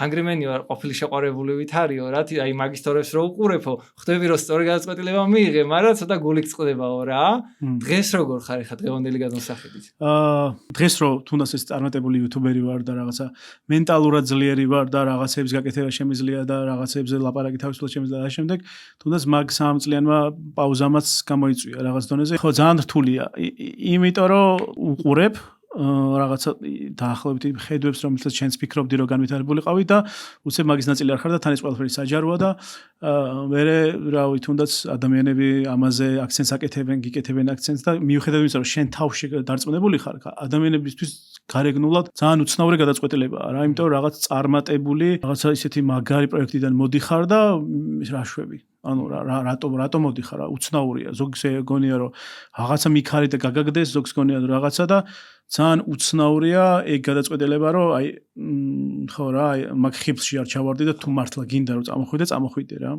ანგრიმენი ვარ ყოფილი შეყვარებულივით არისო რა აი მაგის თორებს რო უყურებო ხვდები რომ სწორი გადაწყვეტილება მიიღე მაგრამ ცოტა გული გწყდებაო რა დღეს როგორ ხარ ხა დღევანდელი გადმოსახედით დღეს რო თუნდაც ეს წარმატებული იუთუბერი ვარ და რაღაცა მენტალურად ძლიერი ვარ და რაღაცების გაკეთება შემიძლია და რაღაცებზე ლაპარაკი თავისუფლად შემიძლია და შემდეგ თუნდაც მაგ 3 წლიანმა პაუზამაც გამოიწვია რაღაც დონეზე ხო ძალიან რთულია იმიტომ რომ უყურებ რაღაცა დაახლოებით ხედვებს რომელსაც შენს ფიქრობდი რომ განვითარებულიყავი და უცებ მაგის ნაწილი არ ხარ და თან ეს ყველაფერი საჯაროა და მე რავი თუნდაც ადამიანები ამაზე აქცენტს აკეთებენ გიკეთებენ აქცენტს და მიუხედავად იმისა რომ შენ თავში დარწმუნებული ხარ ადამიანებისთვის გარეგნულად ძალიან უცნაური გადაწყვეტილებაა რა იმიტომ რომ რაღაც წარმატებული რაღაცა ისეთი მაგარი პროექტიდან მოდიხარ და რა შვები ანუ რატომ მოდიხარ რა უცნაურია ზოგს ეგონია რომ რაღაცა მიქარი და გაგაგდეს ზოგს გონია რომ რაღაცა და ძალიან უცნაურია ეგ გადაწყვეტილება რომ აი ხო რა აი მაგ ხიბლში არ ჩავარდი და თუ მართლა გინდა რომ წამოხვიდე რა